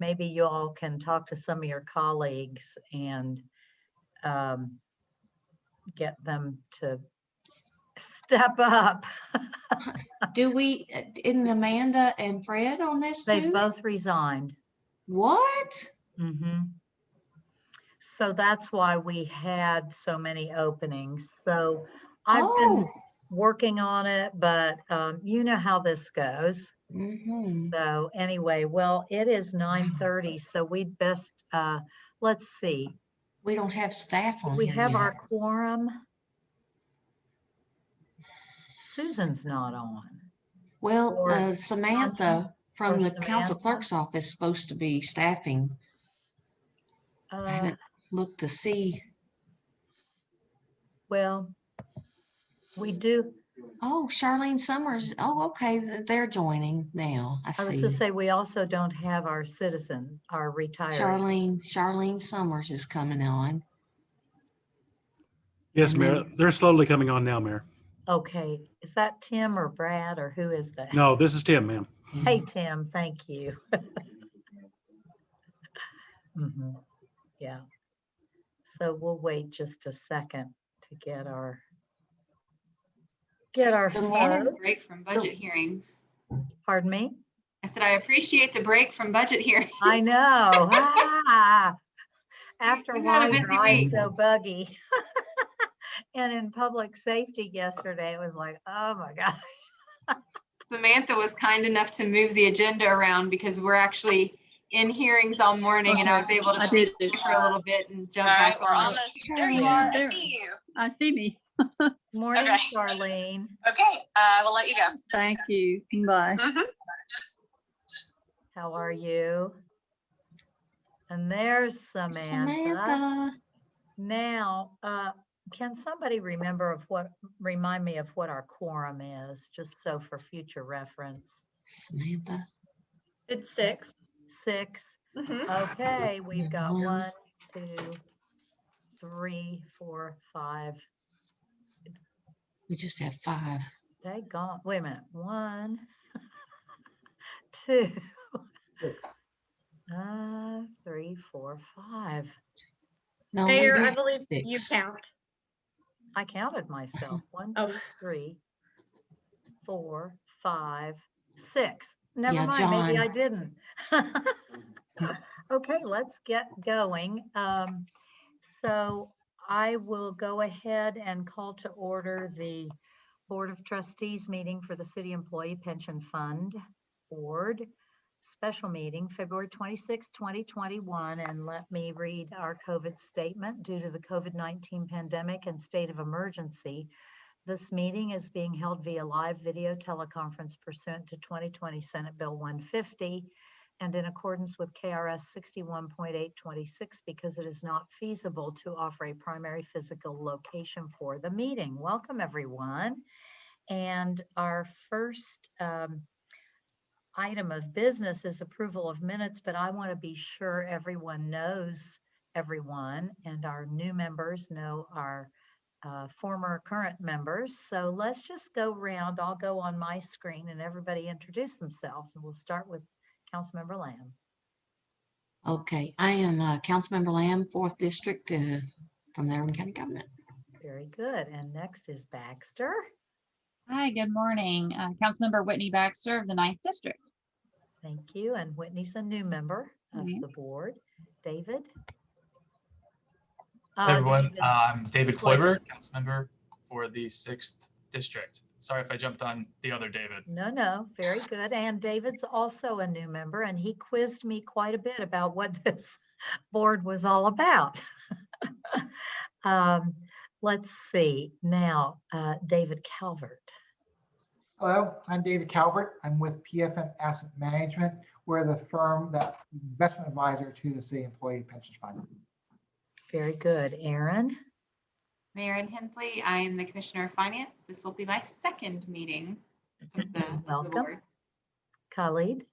maybe you all can talk to some of your colleagues and get them to step up. Do we, isn't Amanda and Fred on this They've too? both resigned. What? So that's why we had so many openings. So I've been working on it, but you know how this goes. So anyway, well, it is 9:30, so we'd best, let's see. We don't have staff on We here have yet. our quorum. Susan's not on. Well, Or Samantha from the council Samantha. clerk's office is supposed to be staffing. I haven't looked to see. Well, we do. Oh, Charlene Summers. Oh, okay. They're joining now. I was see. to say, we also don't have our citizen, our retiree. Charlene Summers is coming on. Yes, And Mayor. They're slowly coming on now, Mayor. Okay. Is that Tim or Brad or who is that? No, this is Tim, ma'am. Hey, Tim, thank you. Yeah. So we'll wait just a second to get our break from budget hearings. Pardon me? I said I appreciate the break from budget hearings. I know. After a while, your eyes go buggy. And in public safety yesterday, it was like, oh my gosh. Samantha was kind enough to move the agenda around because we're actually in hearings all morning, and I was able to speak for a little bit and jump back on. There you are. I see you. I see me. Morning, Charlene. Okay, I will let you go. Thank you. Bye. How are you? And there's Samantha. Now, can somebody remind me of what our quorum is, just so for future reference? Samantha. It's 6. 6. Okay, we've got 1, 2, 3, 4, 5. We just have 5. Daggone. Wait a minute. 1, 2, 3, 4, 5. No, Mayor, I believe you count. I counted myself. 1, 2, 3, 4, 5, 6. Never mind. John. Maybe I didn't. Okay, let's get going. So I will go ahead and call to order the Board of Trustees meeting for the City Employee Pension Fund Board. Special meeting, February 26, 2021, and let me read our COVID statement. Due to the COVID-19 pandemic and state of emergency, this meeting is being held via live video teleconference pursuant to 2020 Senate Bill 150 and in accordance with KRS 61.826 because it is not feasible to offer a primary physical location for the meeting. Welcome, everyone. And our first item of business is approval of minutes, but I want to be sure everyone knows everyone and our new members know our former current members. So let's just go around. I'll go on my screen and everybody introduce themselves, and we'll start with Councilmember Lamb. Okay, I am Councilmember Lamb, 4th District from the Irving County Government. Very good. And next is Baxter. Hi, good morning. Councilmember Whitney Baxter of the 9th District. Thank you. And Whitney's a new member of the board. David? Hi, everyone. I'm David Kloiber, Councilmember for the 6th District. Sorry if I jumped on the other David. No, very good. And David's also a new member, and he quizzed me quite a bit about what this board was all about. Let's see. Now, David Calvert. Hello, I'm David Calvert. I'm with PFM Asset Management. We're the firm that's the investment advisor to the City Employee Pension Fund. Very good. Aaron? Mayor Hensley, I am the Commissioner of Finance. This will be my 2nd meeting of the board. Khalid?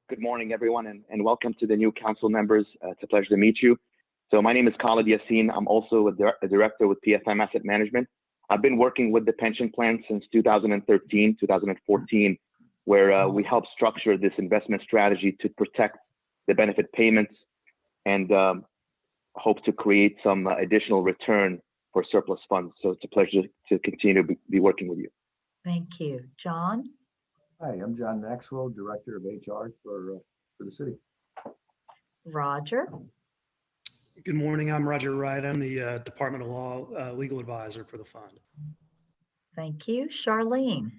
Good morning, everyone, and welcome to the new council members. It's a pleasure to meet you. So my name is Khalid Yassin. I'm also a director with PFM Asset Management. I've been working with the pension plan since 2013, 2014. where we help structure this investment strategy to protect the benefit payments and hope to create some additional return for surplus funds. So it's a pleasure to continue to be working with you. Thank you. John? Hi, I'm John Maxwell, Director of HR for the city. Roger? Good morning. I'm Roger Wright. I'm the Department of Law Legal Advisor for the fund. Thank you. Charlene?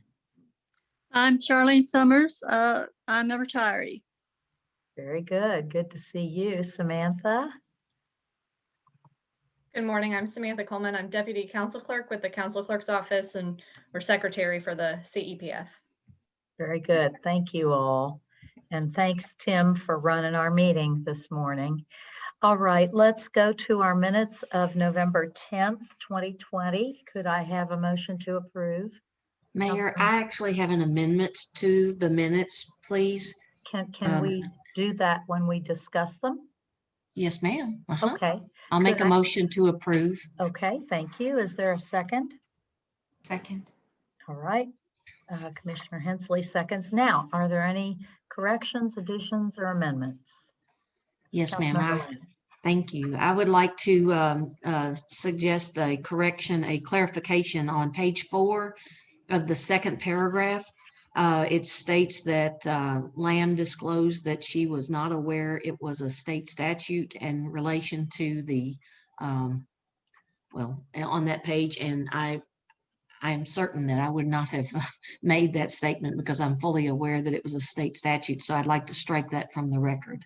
I'm Charlene Summers. I'm a retiree. Very good. Good to see you. Samantha? Good morning. I'm Samantha Coleman. I'm Deputy Council Clerk with the Council Clerk's Office and we're Secretary for the CEPF. Very good. Thank you all. And thanks, Tim, for running our meeting this morning. All right, let's go to our minutes of November 10th, 2020. Could I have a motion to approve? Mayor, I actually have an amendment to the minutes, please. Can we do that when we discuss them? Yes, ma'am. Okay. I'll make a motion to approve. Okay, thank you. Is there a second? Second. All right. Commissioner Hensley seconds. Now, are there any corrections, additions, or amendments? Yes, ma'am. Councilmember Lamb. Thank you. I would like to suggest a correction, a clarification on page 4 of the second paragraph. It states that Lamb disclosed that she was not aware it was a state statute in relation to the, well, on that page. And I am certain that I would not have made that statement because I'm fully aware that it was a state statute. So I'd like to strike that from the record.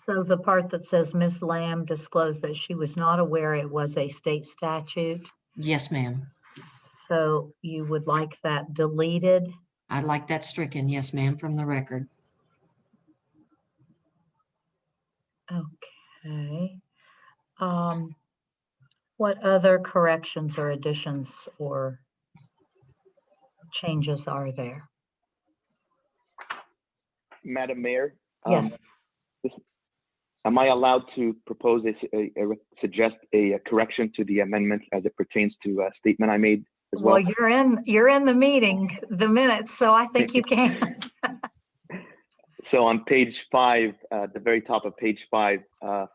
So the part that says Ms. Lamb disclosed that she was not aware it was a state statute. Yes, ma'am. So you would like that deleted? I'd like that stricken. Yes, ma'am, from the record. Okay. What other corrections or additions or changes are there? Madam Mayor? Yes. Am I allowed to propose suggest a correction to the amendment as it pertains to a statement I made as well? Well, you're in the meeting, the minutes, so I think you can. So on page 5, the very top of page 5, I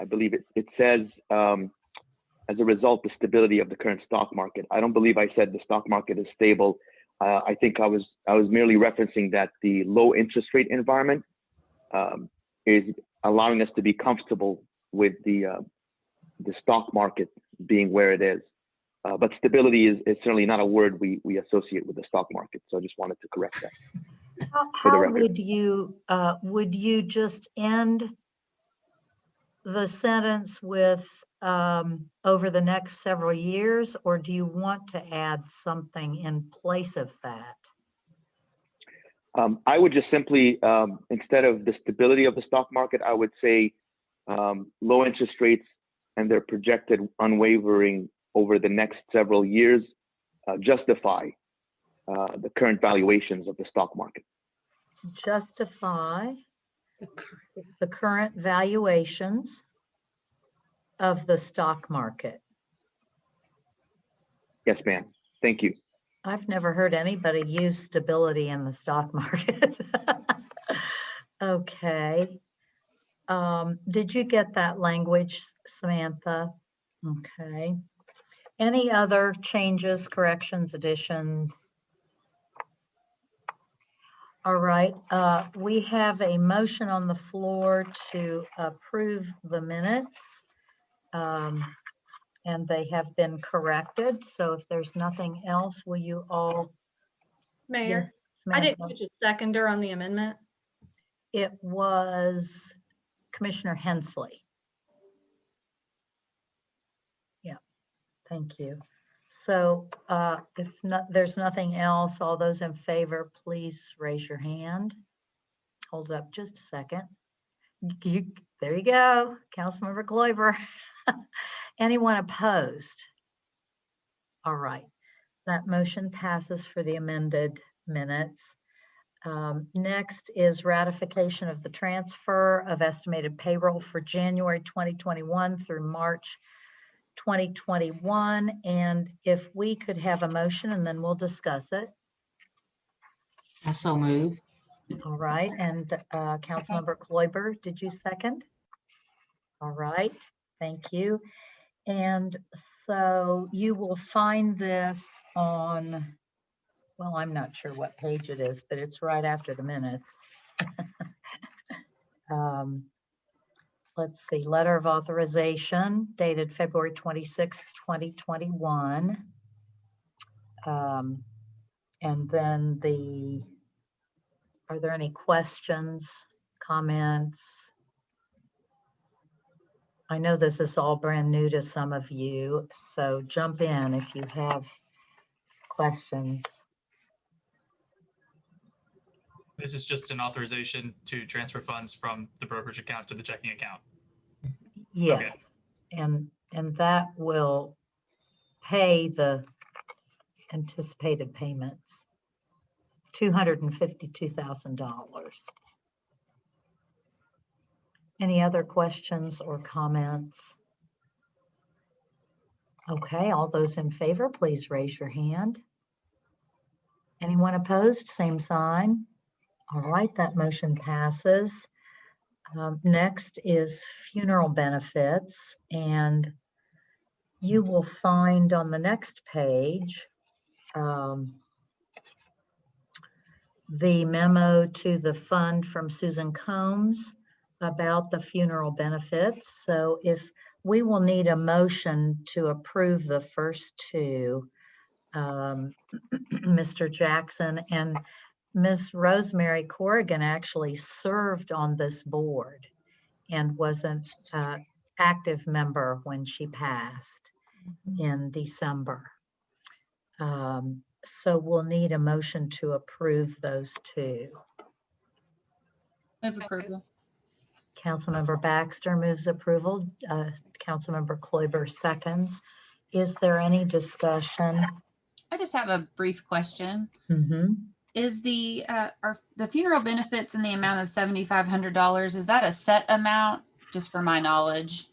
believe it says, as a result, the stability of the current stock market. I don't believe I said the stock market is stable. I think I was merely referencing that the low interest rate environment is allowing us to be comfortable with the stock market being where it is. But stability is certainly not a word we associate with the stock market. So I just wanted to correct that. How would you just end the sentence with over the next several years, or do you want to add something in place of that? I would just simply, instead of the stability of the stock market, I would say low interest rates and their projected unwavering over the next several years justify the current valuations of the stock market. Justify the current valuations of the stock market. Yes, ma'am. Thank you. I've never heard anybody use stability in the stock market. Okay. Did you get that language, Samantha? Okay. Any other changes, corrections, additions? All right. We have a motion on the floor to approve the minutes. And they have been corrected. So if there's nothing else, will you all? Mayor, Yes, I didn't catch a seconder on the amendment. It was Commissioner Hensley. Yeah, thank you. So if there's nothing else, all those in favor, please raise your hand. Hold it up just a second. There you go, Councilmember Glover. Anyone opposed? All right, that motion passes for the amended minutes. Next is ratification of the transfer of estimated payroll for January 2021 through March 2021. And if we could have a motion and then we'll discuss it. I so move. All right, and Councilmember Kloiber, did you second? All right, thank you. And so you will find this on, well, I'm not sure what page it is, but it's right after the minutes. Let's see, letter of authorization dated February 26, 2021. And then are there any questions, comments? I know this is all brand new to some of you, so jump in if you have questions. This is just an authorization to transfer funds from the brokerage account to the checking account. Yes, Okay. and that will pay the anticipated payments, $252,000. Any other questions or comments? Okay, all those in favor, please raise your hand. Anyone opposed? Same sign. All right, that motion passes. Next is funeral benefits, and you will find on the next page the memo to the fund from Susan Combs about the funeral benefits. So if we will need a motion to approve the first two, Mr. Jackson and Ms. Rosemary Corrigan actually served on this board and was an active member when she passed in December. So we'll need a motion to approve those two. Move approval. Councilmember Baxter moves approval. Councilmember Kloiber seconds. Is there any discussion? I just have a brief question. Mm-hmm. Is the funeral benefits in the amount of $7,500, is that a set amount, just for my knowledge?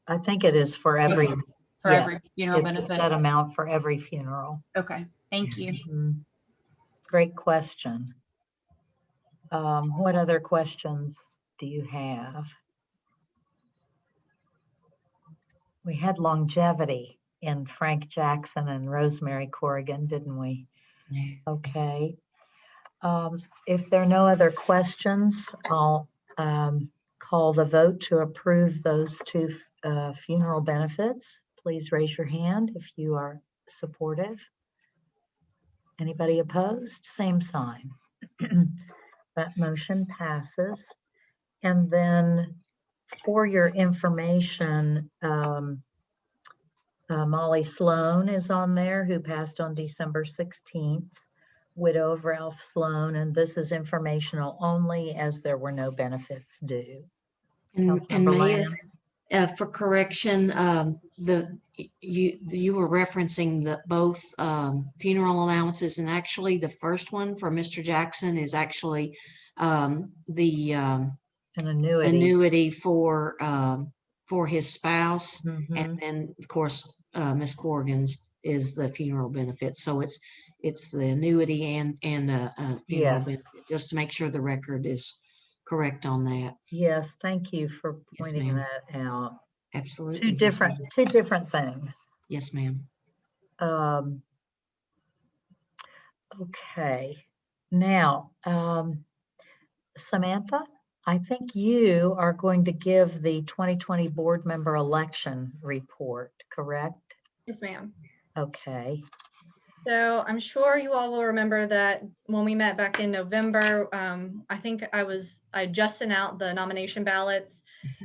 I think it is for every Every funeral it's benefit? a set amount for every funeral. Okay, thank you. Mhm. Great question. What other questions do you have? We had longevity in Frank Jackson and Rosemary Corrigan, didn't we? Yeah. Okay. If there are no other questions, I'll call the vote to approve those two funeral benefits. Please raise your hand if you are supportive. Anybody opposed? Same sign. That motion passes. And then for your information, Molly Sloan is on there, who passed on December 16th, widow of Ralph Sloan, and this is informational only as there were no benefits due. And Councilmember Mayor, Lamb? for correction, you were referencing the both funeral allowances, and actually the first one for Mr. Jackson is actually the An annuity. annuity for his spouse, Mhm. and then of course Ms. Corrigan's is the funeral benefit. So it's the annuity and funeral Yes. benefit, just to make sure the record is correct on that. Yes, thank you for Yes, pointing ma'am. that out. Absolutely. Two different things. Yes, ma'am. Okay. Now, Samantha, I think you are going to give the 2020 board member election report, correct? Yes, ma'am. Okay. So I'm sure you all will remember that when we met back in November, I think I just sent out the nomination ballots.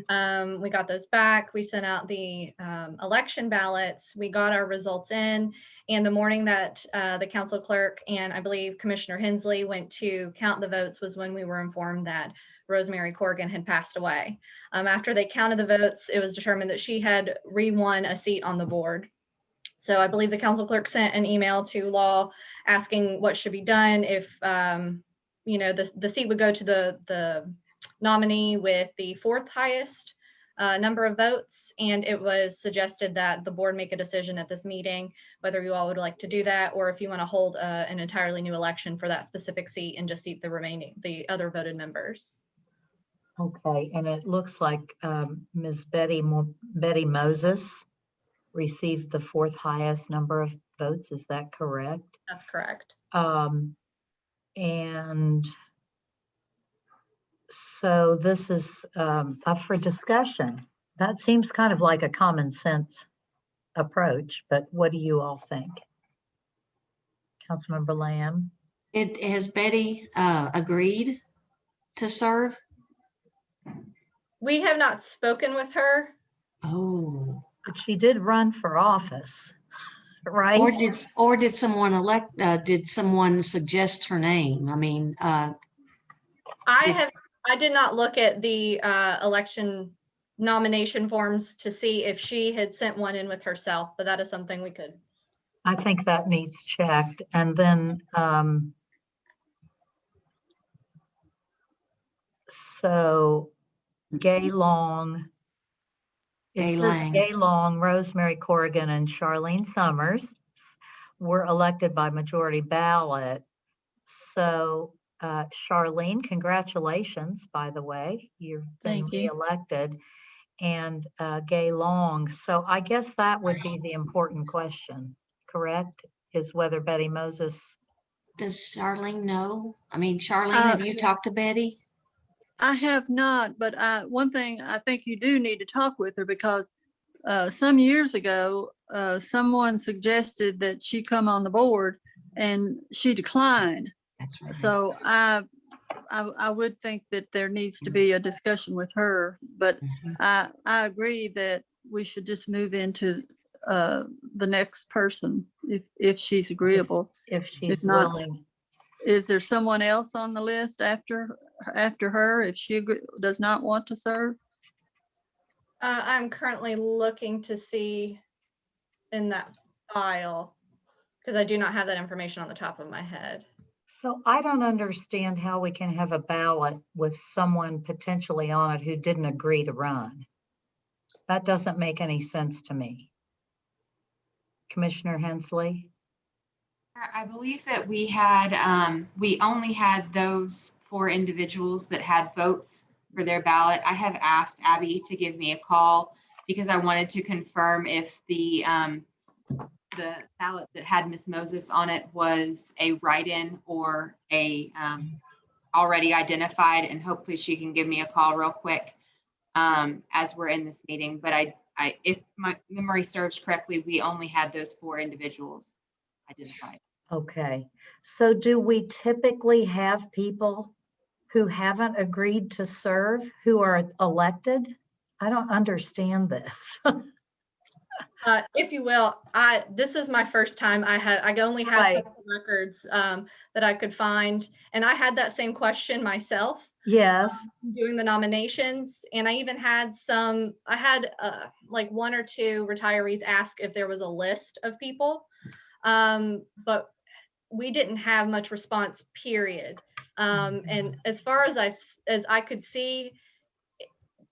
We got those back. We sent out the election ballots. We got our results in. And the morning that the council clerk and I believe Commissioner Hensley went to count the votes was when we were informed that Rosemary Corrigan had passed away. After they counted the votes, it was determined that she had re-won a seat on the board. So I believe the council clerk sent an email to Law asking what should be done if, the seat would go to the nominee with the fourth highest number of votes, and it was suggested that the board make a decision at this meeting, whether you all would like to do that, or if you want to hold an entirely new election for that specific seat and just seat the other voted members. Okay, and it looks like Ms. Betty Moses received the 4th highest number of votes. Is that correct? That's correct. And so this is up for discussion. That seems kind of like a common sense approach, but what do you all think? Councilmember Lamb? Has Betty agreed to serve? We have not spoken with her. Oh. But she did run for office, right? Or did someone elect? Did someone suggest her name? I mean, I did not look at the election nomination forms to see if she had sent one in with herself, but that is something we could. I think that needs checked. And then, so Gay Long, Gay Long, Rosemary Corrigan, and Charlene Summers were elected by majority ballot. So Charlene, congratulations, by the way, you've been reelected, and Gay Long. So I guess that would be the important question, correct? Is whether Betty Moses. Does Charlene know? I mean, Charlene, have you talked to Betty? I have not, but one thing I think you do need to talk with her, because some years ago, someone suggested that she come on the board and she declined. That's right. So I would think that there needs to be a discussion with her, but I agree that we should just move into the next person if she's agreeable. If she's not, willing. Is there someone else on the list after her if she does not want to serve? I'm currently looking to see in that file because I do not have that information on the top of my head. So I don't understand how we can have a ballot with someone potentially on it who didn't agree to run. That doesn't make any sense to me. Commissioner Hensley? I believe that we had, we only had those 4 individuals that had votes for their ballot. I have asked Abby to give me a call because I wanted to confirm if the ballot that had Ms. Moses on it was a write-in or a already identified, and hopefully she can give me a call real quick as we're in this meeting. But if my memory serves correctly, we only had those 4 individuals identified. Okay, so do we typically have people who haven't agreed to serve who are elected? I don't understand this. If you will, this is my first time. I only have Right. some records that I could find, and I had that same question myself. Yes. Doing the nominations, and I even had like 1 or 2 retirees ask if there was a list of people, but we didn't have much response, period. And as far as I could see,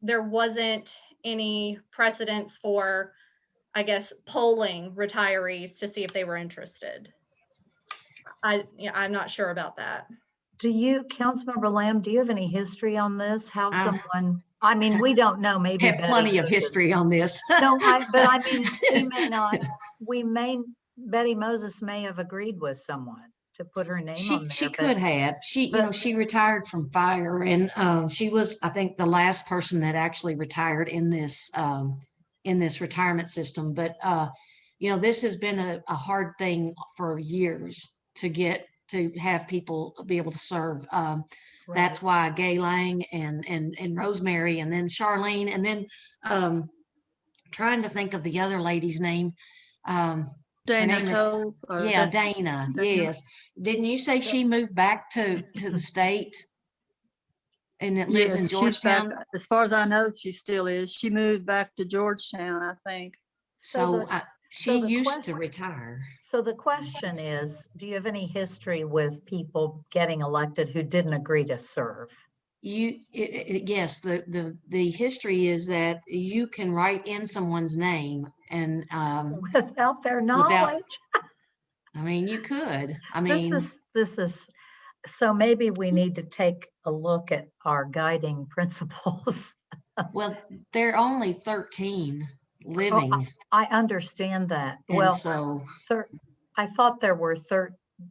there wasn't any precedence for, I guess, polling retirees to see if they were interested. I'm not sure about that. Do you, Councilmember Lamb, do you have any history on this? How someone, I mean, we don't know, maybe. Have plenty of history on this. No, but I mean, we may not, Betty Moses may have agreed with someone to put her name on there. She could have. She retired from fire, and she was, I think, the last person that actually retired in this retirement system. But this has been a hard thing for years to have people be able to serve. Right. That's why Gay Lang and Rosemary, and then Charlene, and then trying to think of the other lady's name. Dana Toles. Dana. Yes. Didn't you say she moved back to the state? And it lives in Georgetown? Back, as far as I know, she still is. She moved back to Georgetown, I think. So she used to retire. So the question is, do you have any history with people getting elected who didn't agree to serve? Yes, the history is that you can write in someone's name and Without their knowledge. I mean, you could. I This mean, is, so maybe we need to take a look at our guiding principles. well, there are only 13 living, I understand that. and Well, so I thought there were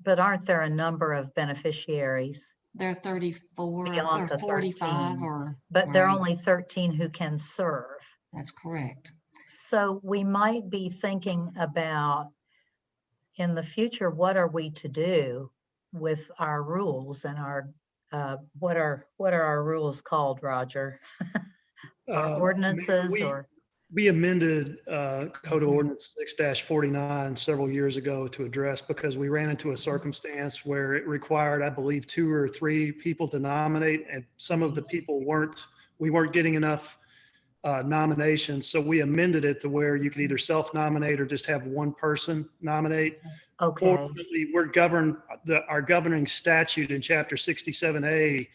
but aren't there a number of beneficiaries? there are 34 Beyond or the 45 13, or. But there are right, only 13 who can serve. That's correct. So we might be thinking about, in the future, what are we to do with our rules and our, what are our rules called, Roger? Our ordinances or? We amended Code of Ordinance 6-49 several years ago to address, because we ran into a circumstance where it required, I believe, 2 or 3 people to nominate, and some of the people we weren't getting enough nominations. So we amended it to where you could either self-nominate or just have one person nominate. Okay. Fortunately, we're governed, our governing statute in Chapter 67A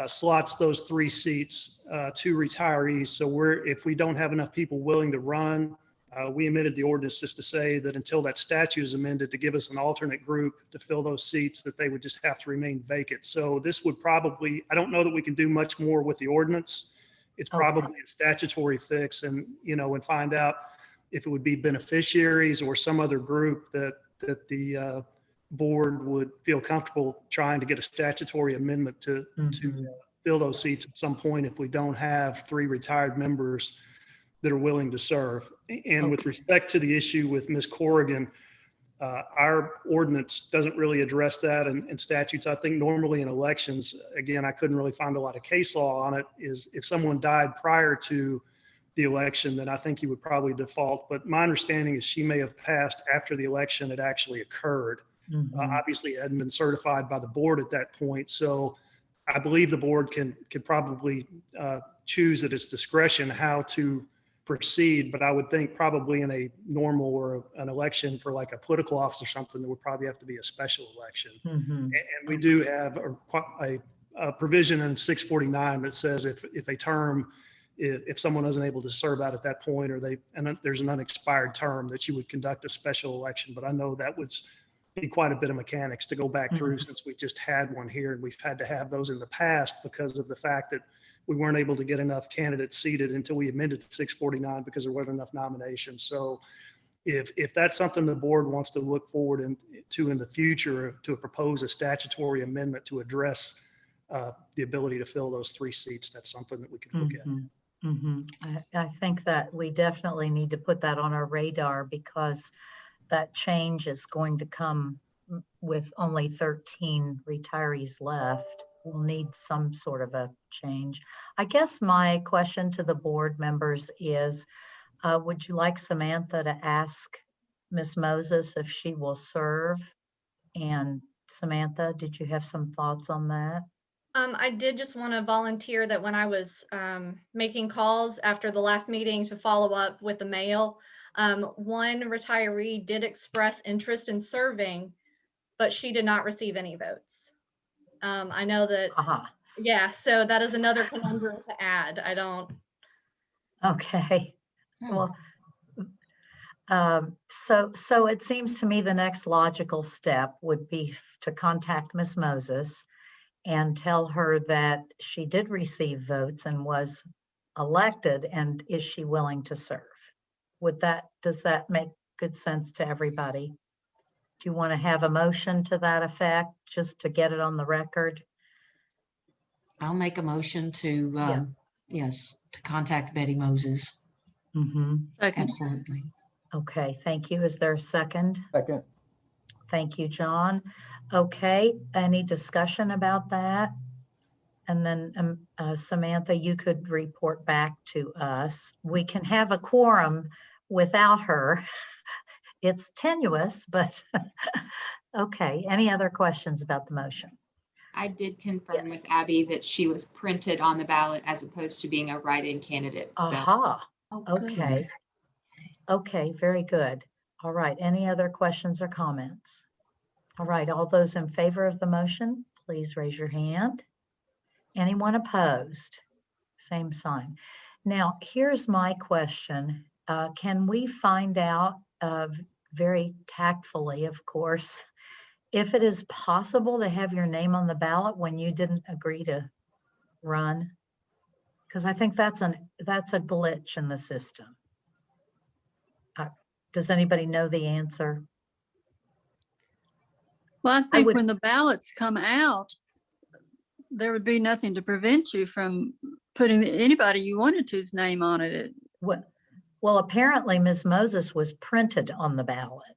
slots those 3 seats to retirees. So if we don't have enough people willing to run, we amended the ordinance just to say that until that statute is amended, to give us an alternate group to fill those seats, that they would just have to remain vacant. So this would probably, I don't know that we can do much more with the ordinance. It's probably a statutory fix, and, and find out if it would be beneficiaries or some other group that the board would feel comfortable trying to get a statutory amendment to fill those seats at some point if we don't have 3 retired members that are willing to serve. And with respect to the issue with Ms. Corrigan, our ordinance doesn't really address that in statutes. I think normally in elections, again, I couldn't really find a lot of case law on it, is if someone died prior to the election, then I think you would probably default. But my understanding is she may have passed after the election had actually occurred. Obviously, it hadn't been certified by the board at that point. So I believe the board could probably choose at its discretion how to proceed. But I would think probably in a normal or an election for like a political office or something, there would probably have to be a special election. And we do have a provision in 649 that says if a term, if someone isn't able to serve out at that point, or there's an unexpired term, that you would conduct a special election. But I know that would be quite a bit of mechanics to go back through, since we just had one here, and we've had to have those in the past because of the fact that we weren't able to get enough candidates seated until we amended 649 because there wasn't enough nominations. So if that's something the board wants to look forward to in the future, to propose a statutory amendment to address the ability to fill those 3 seats, that's something that we could look at. I think that we definitely need to put that on our radar, because that change is going to come with only 13 retirees left. We'll need some sort of a change. I guess my question to the board members is, would you like Samantha to ask Ms. Moses if she will serve? And Samantha, did you have some thoughts on that? I did just want to volunteer that when I was making calls after the last meeting to follow up with the mail, one retiree did express interest in serving, but she did not receive any votes. I know that, yeah, so that is another conundrum to add. I don't. Okay. Well, so it seems to me the next logical step would be to contact Ms. Moses and tell her that she did receive votes and was elected, and is she willing to serve? Does that make good sense to everybody? Do you want to have a motion to that effect, just to get it on the record? I'll make a motion to, yes, to contact Betty Moses. Absolutely. Okay, thank you. Is there a second? Second. Thank you, John. Okay, any discussion about that? And then Samantha, you could report back to us. We can have a quorum without her. It's tenuous, but okay. Any other questions about the motion? I did confirm with Abby that she was printed on the ballot as opposed to being a write-in candidate. So. Aha. Okay. Okay, very good. All right. Any other questions or comments? All right. All those in favor of the motion, please raise your hand. Anyone opposed? Same sign. Now, here's my question. Can we find out, very tactfully, of course, if it is possible to have your name on the ballot when you didn't agree to run? Because I think that's a glitch in the system. Does anybody know the answer? Well, I think would- when the ballots come out, there would be nothing to prevent you from putting anybody you wanted to's name on it. Well, apparently Ms. Moses was printed on the ballot,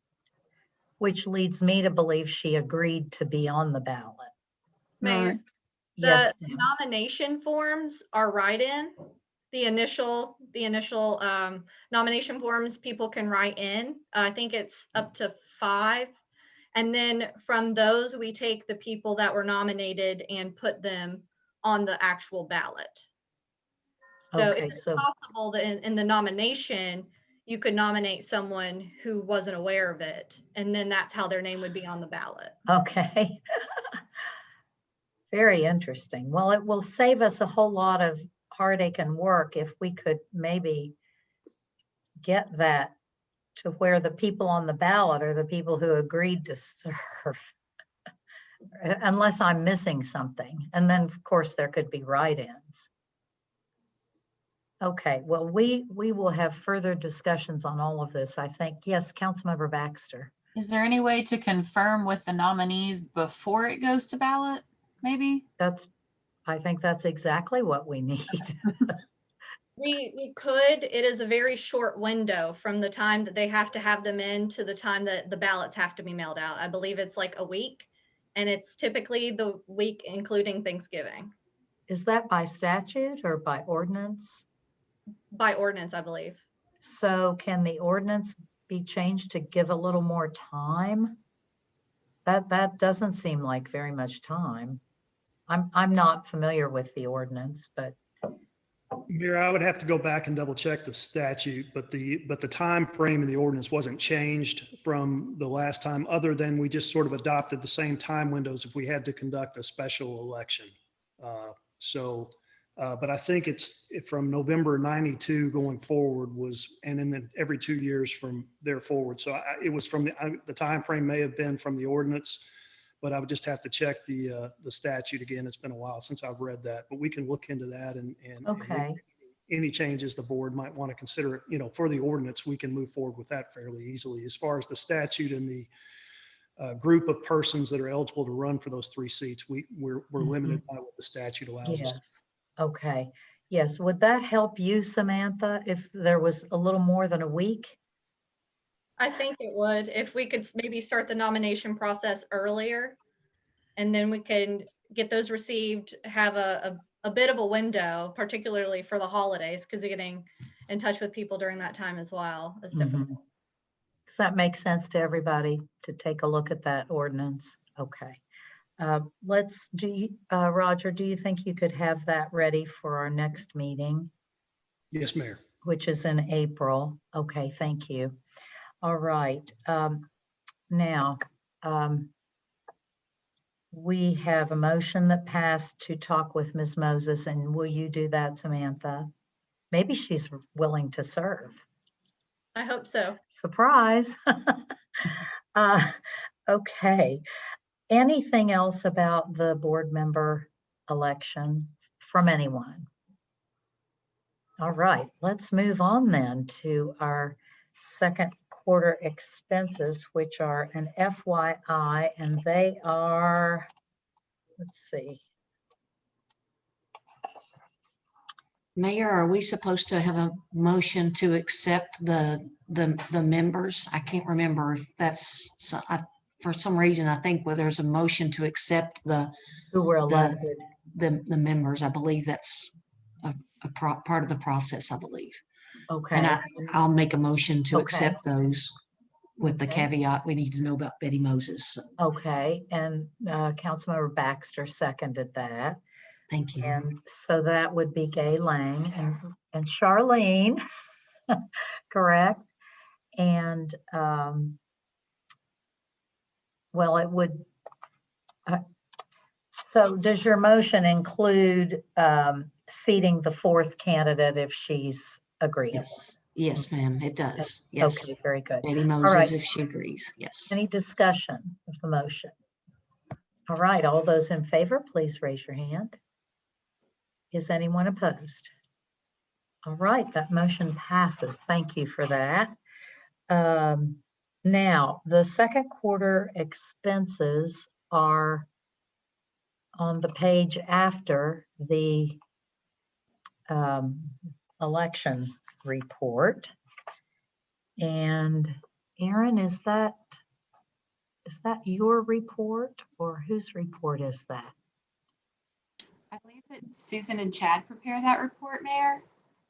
which leads me to believe she agreed to be on the ballot. Mayor, Right. Yes, the Sam. nomination forms are write-in. The initial nomination forms people can write in. I think it's up to 5. And then from those, we take the people that were nominated and put them on the actual ballot. So Okay, it's possible that in the nomination, you could nominate someone who wasn't aware of it. And then that's how their name would be on the ballot. Okay. Very interesting. Well, it will save us a whole lot of heartache and work if we could maybe get that to where the people on the ballot are the people who agreed to serve. Unless I'm missing something. And then, of course, there could be write-ins. Okay, well, we will have further discussions on all of this, I think. Yes, Councilmember Baxter. Is there any way to confirm with the nominees before it goes to ballot, maybe? I think that's exactly what we need. We could. It is a very short window from the time that they have to have them in to the time that the ballots have to be mailed out. I believe it's like a week, and it's typically the week including Thanksgiving. Is that by statute or by ordinance? By ordinance, I believe. So can the ordinance be changed to give a little more time? That doesn't seem like very much time. I'm not familiar with the ordinance, but Mayor, I would have to go back and double check the statute, but the time frame in the ordinance wasn't changed from the last time, other than we just sort of adopted the same time windows if we had to conduct a special election. But I think it's from November 92 going forward was, and then every 2 years from there forward. So it was from the time frame may have been from the ordinance, but I would just have to check the statute again. It's been a while since I've read that, but we can look into that and okay. Any changes the board might want to consider, for the ordinance, we can move forward with that fairly easily. As far as the statute and the group of persons that are eligible to run for those 3 seats, we're limited by what the statute allows us. Yes. Okay. Yes. Would that help you, Samantha, if there was a little more than a week? I think it would, if we could maybe start the nomination process earlier, and then we can get those received, have a bit of a window, particularly for the holidays, because getting in touch with people during that time as well is difficult. Does that make sense to everybody to take a look at that ordinance? Okay. Roger, do you think you could have that ready for our next meeting? Yes, Mayor. Which is in April. Okay, thank you. All right. Now, we have a motion that passed to talk with Ms. Moses, and will you do that, Samantha? Maybe she's willing to serve. I hope so. Surprise. Okay. Anything else about the board member election from anyone? All right, let's move on then to our second quarter expenses, which are an FYI, and they are, let's see. Mayor, are we supposed to have a motion to accept the members? I can't remember if that's, for some reason, I think where there's a motion to accept who were elected, the members. I believe that's a part of the process, I believe. Okay. And I'll make a motion to Okay. accept those with the Okay. caveat we need to know about Betty Moses. Okay, and Councilmember Baxter seconded that. Thank you. And so that would be Gay Lang and Charlene, correct? And well, it would, So does your motion include seating the fourth candidate if she's agrees? Yes, yes, ma'am, it does. Yes. Okay, very good. Betty All Moses, right. if she agrees, yes. Any discussion of the motion? All right, all those in favor, please raise your hand. Is anyone opposed? All right, that motion passes. Thank you for that. Now, the second quarter expenses are on the page after the election report. And Aaron, is that your report or whose report is that? I believe that Susan and Chad prepare that report, Mayor.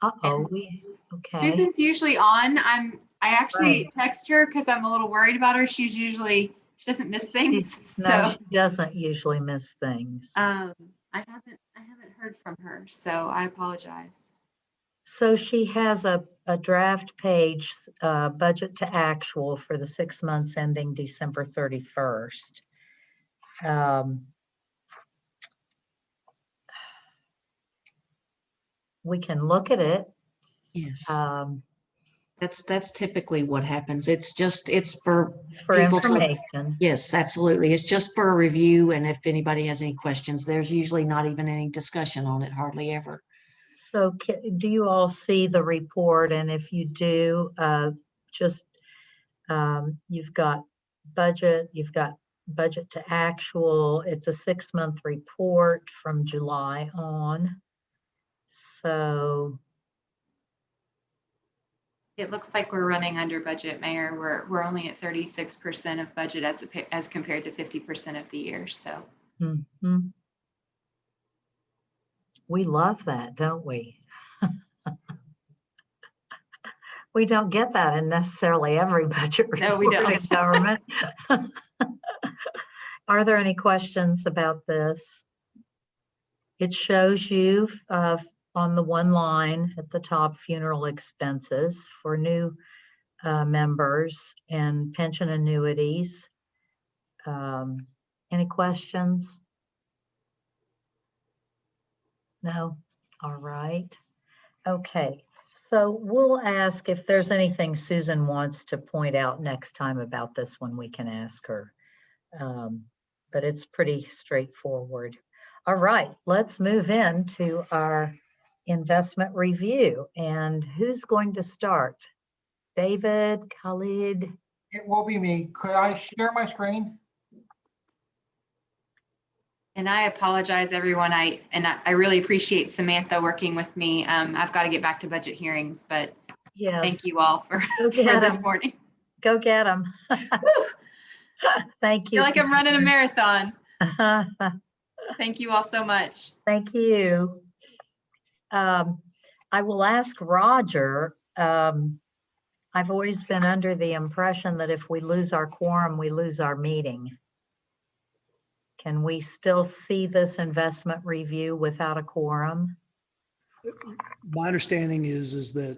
Uh-oh, okay. Susan's usually on. I actually text her because I'm a little worried about her. She doesn't miss things. No, So she doesn't usually miss things. I haven't heard from her, so I apologize. So she has a draft page, budget to actual for the 6 months ending December 31st. We can look at it. Yes. That's typically what happens. It's for people information. Yes, absolutely. It's just for a review. And if anybody has any questions, there's usually not even any discussion on it, hardly ever. So do you all see the report? And if you do, you've got budget to actual. It's a 6-month report from July on. So It looks like we're running under budget, Mayor. We're only at 36% of budget as compared to 50% of the year. So we love that, don't we? We don't get that in necessarily every budget report. No, we don't. In government. Are there any questions about this? It shows you on the one line at the top, funeral expenses for new members and pension annuities. Any questions? No? All right. Okay. So we'll ask if there's anything Susan wants to point out next time about this one, we can ask her. But it's pretty straightforward. All right, let's move into our investment review. And who's going to start? David, Khalid? It will be me. Could I share my screen? And I apologize, everyone. I really appreciate Samantha working with me. I've got to get back to budget hearings, but thank you all for this morning. Go get them. Thank you. I feel like I'm running a marathon. Thank you all so much. Thank you. I will ask Roger. I've always been under the impression that if we lose our quorum, we lose our meeting. Can we still see this investment review without a quorum? My understanding is that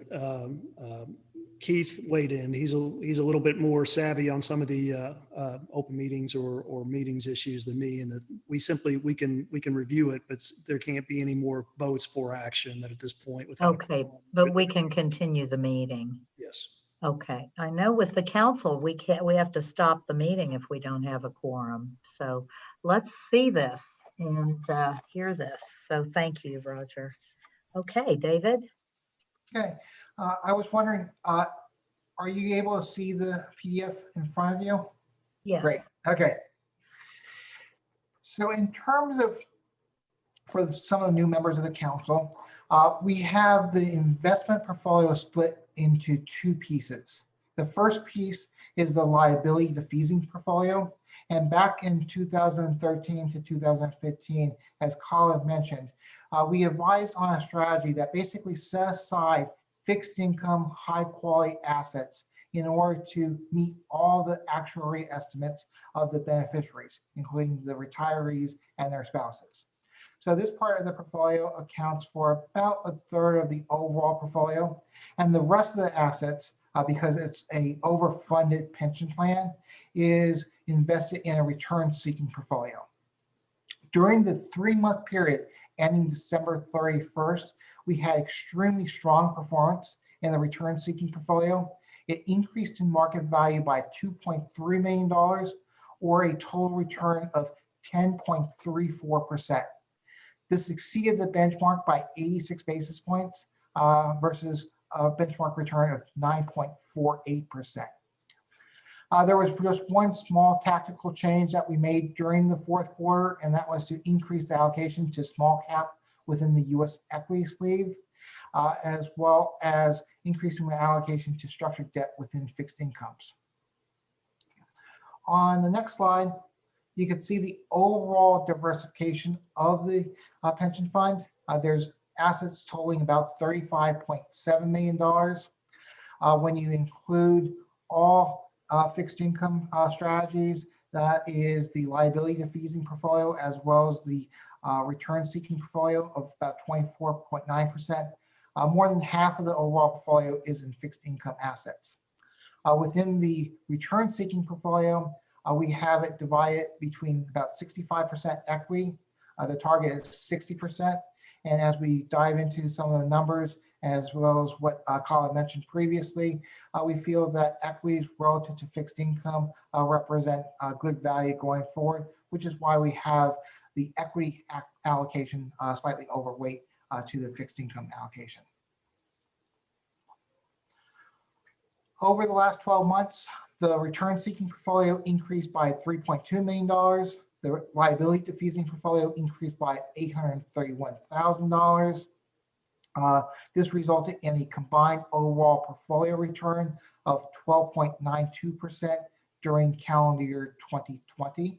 Keith weighed in. He's a little bit more savvy on some of the open meetings or meetings issues than me, and that we can review it, but there can't be any more votes for action at this point. Okay, but we can continue the meeting. Yes. Okay, I know with the council, we have to stop the meeting if we don't have a quorum. So let's see this and hear this. So thank you, Roger. Okay, David. Okay, I was wondering, are you able to see the PDF in front of you? Yes. Great, okay. So in terms of, for some of the new members of the council, we have the investment portfolio split into two pieces. The first piece is the liability defeasing portfolio. And back in 2013 to 2015, as Colin mentioned, we advised on a strategy that basically set aside fixed income, high quality assets in order to meet all the actuary estimates of the beneficiaries, including the retirees and their spouses. So this part of the portfolio accounts for about a third of the overall portfolio, and the rest of the assets, because it's a overfunded pension plan, is invested in a return-seeking portfolio. During the 3-month period ending December 31st, we had extremely strong performance in the return seeking portfolio. It increased in market value by $2.3 million, or a total return of 10.34%. This exceeded the benchmark by 86 basis points versus a benchmark return of 9.48%. There was just one small tactical change that we made during the fourth quarter, and that was to increase the allocation to small cap within the U.S. equity sleeve, as well as increasing the allocation to structured debt within fixed incomes. On the next slide, you can see the overall diversification of the pension fund. There's assets totaling about $35.7 million. When you include all fixed income strategies, that is the liability defeasing portfolio, as well as the return seeking portfolio of about 24.9%. More than half of the overall portfolio is in fixed income assets. Within the return seeking portfolio, we have it divided between about 65% equity. The target is 60%. And as we dive into some of the numbers, as well as what Colin mentioned previously, we feel that equities relative to fixed income represent good value going forward, which is why we have the equity allocation slightly overweight to the fixed income allocation. Over the last 12 months, the return seeking portfolio increased by $3.2 million. The liability defeasing portfolio increased by $831,000. This resulted in a combined overall portfolio return of 12.92% during calendar year 2020.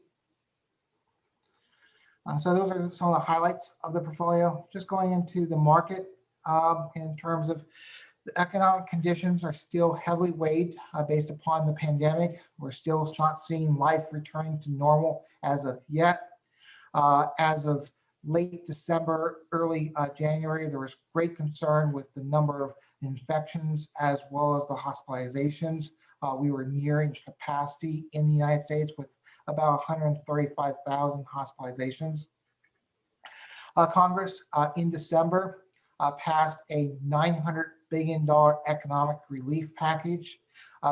So those are some of the highlights of the portfolio. Just going into the market in terms of the economic conditions are still heavily weighed based upon the pandemic. We're still not seeing life returning to normal as of yet. As of late December, early January, there was great concern with the number of infections as well as the hospitalizations. We were nearing capacity in the United States with about 135,000 hospitalizations. Congress in December passed a $900 billion economic relief package.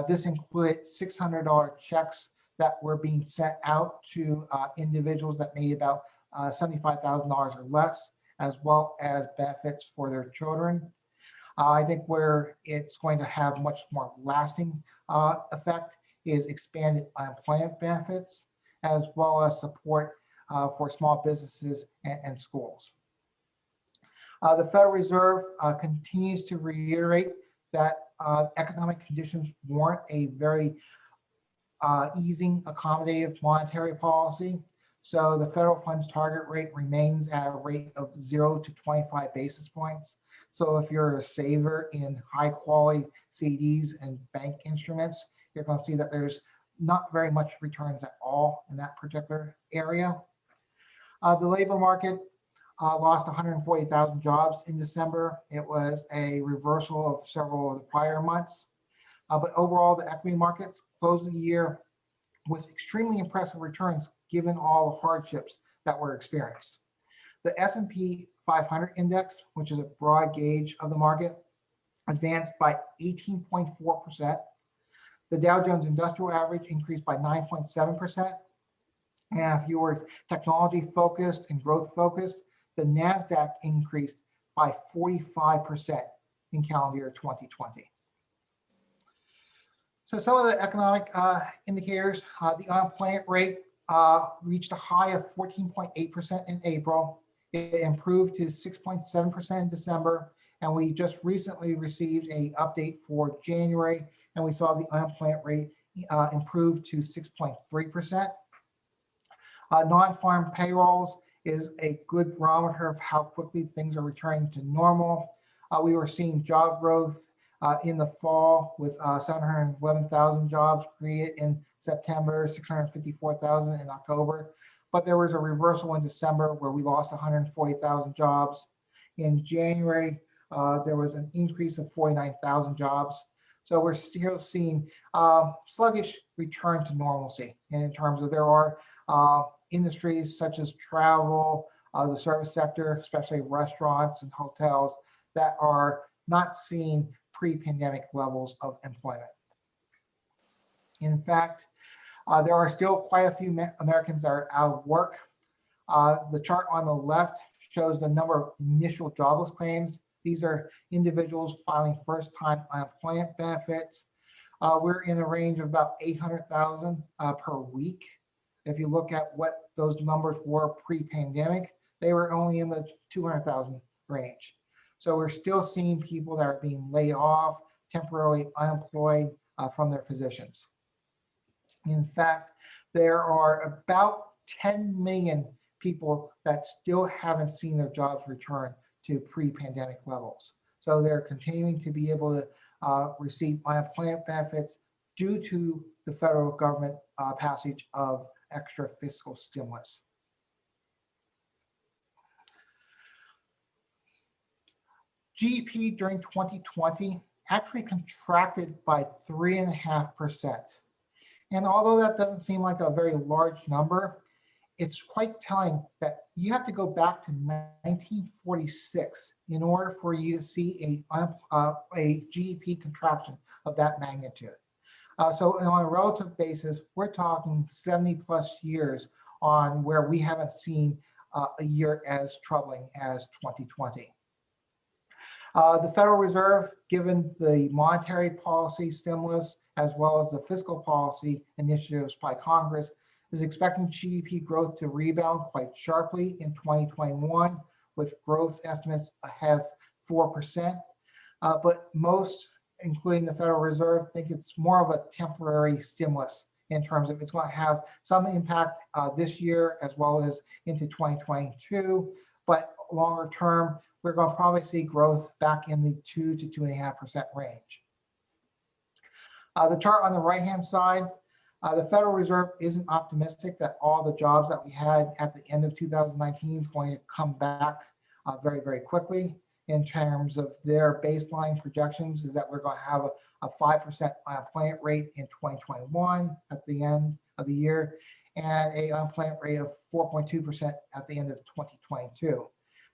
This included $600 checks that were being sent out to individuals that made about $75,000 or less, as well as benefits for their children. I think where it's going to have much more lasting effect is expanded unemployment benefits, as well as support for small businesses and schools. The Federal Reserve continues to reiterate that economic conditions warrant a very easing, accommodative monetary policy. So the federal funds target rate remains at a rate of 0 to 25 basis points. So if you're a saver in high quality CDs and bank instruments, you're going to see that there's not very much returns at all in that particular area. The labor market lost 140,000 jobs in December. It was a reversal of several of the prior months. But overall, the equity markets closed the year with extremely impressive returns given all the hardships that were experienced. The S&P 500 index, which is a broad gauge of the market, advanced by 18.4%. The Dow Jones Industrial Average increased by 9.7%. And if you were technology focused and growth focused, the NASDAQ increased by 45% in calendar year 2020. So some of the economic indicators, the unemployment rate reached a high of 14.8% in April. It improved to 6.7% in December. And we just recently received an update for January, and we saw the unemployment rate improve to 6.3%. Non-farm payrolls is a good barometer of how quickly things are returning to normal. We were seeing job growth in the fall with 711,000 jobs created in September, 654,000 in October. But there was a reversal in December where we lost 140,000 jobs. In January, there was an increase of 49,000 jobs. So we're still seeing sluggish return to normalcy in terms of there are industries such as travel, the service sector, especially restaurants and hotels that are not seeing pre-pandemic levels of employment. In fact, there are still quite a few Americans that are out of work. The chart on the left shows the number of initial jobless claims. These are individuals filing first-time unemployment benefits. We're in a range of about 800,000 per week. If you look at what those numbers were pre-pandemic, they were only in the 200,000 range. So we're still seeing people that are being laid off, temporarily unemployed from their positions. In fact, there are about 10 million people that still haven't seen their jobs return to pre-pandemic levels. So they're continuing to be able to receive unemployment benefits due to the federal government passage of extra fiscal stimulus. GDP during 2020 actually contracted by 3.5%. And although that doesn't seem like a very large number, it's quite telling that you have to go back to 1946 in order for you to see a GDP contraction of that magnitude. So on a relative basis, we're talking 70 plus years on where we haven't seen a year as troubling as 2020. The Federal Reserve, given the monetary policy stimulus, as well as the fiscal policy initiatives by Congress, is expecting GDP growth to rebound quite sharply in 2021, with growth estimates ahead of 4%. But most, including the Federal Reserve, think it's more of a temporary stimulus in terms of it's going to have some impact this year as well as into 2022. But longer term, we're going to probably see growth back in the 2 to 2.5% range. The chart on the right-hand side, the Federal Reserve isn't optimistic that all the jobs that we had at the end of 2019 is going to come back very, very quickly. In terms of their baseline projections is that we're going to have a 5% unemployment rate in 2021 at the end of the year, and an unemployment rate of 4.2% at the end of 2022.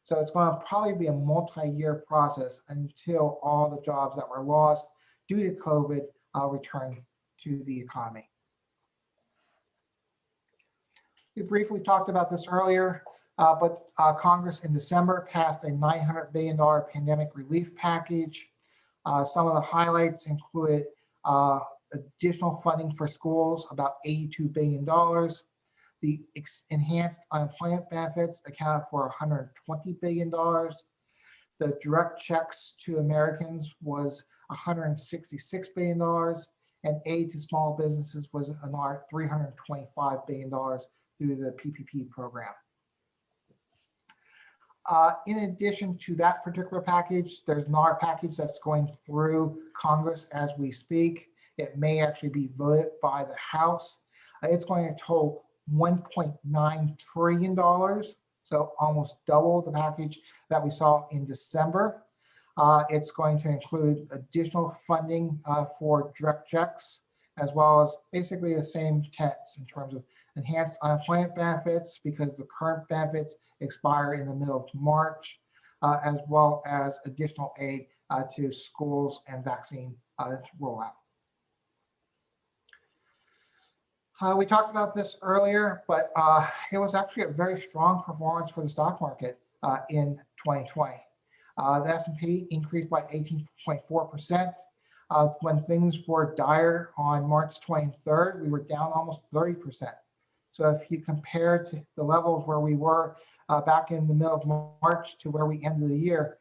So it's going to probably be a multi-year process until all the jobs that were lost due to COVID return to the economy. We briefly talked about this earlier, but Congress in December passed a $900 billion pandemic relief package. Some of the highlights included additional funding for schools, about $82 billion. The enhanced unemployment benefits accounted for $120 billion. The direct checks to Americans was $166 billion, and aid to small businesses was another $325 billion through the PPP program. In addition to that particular package, there's another package that's going through Congress as we speak. It may actually be voted by the House. It's going to total $1.9 trillion, so almost double the package that we saw in December. It's going to include additional funding for direct checks, as well as basically the same tenets in terms of enhanced unemployment benefits, because the current benefits expire in the middle of March, as well as additional aid to schools and vaccine rollout. We talked about this earlier, but it was actually a very strong performance for the stock market in 2020. The S&P increased by 18.4%. When things were dire on March 23rd, we were down almost 30%. So if you compare to the levels where we were back in the middle of March to where we ended the year,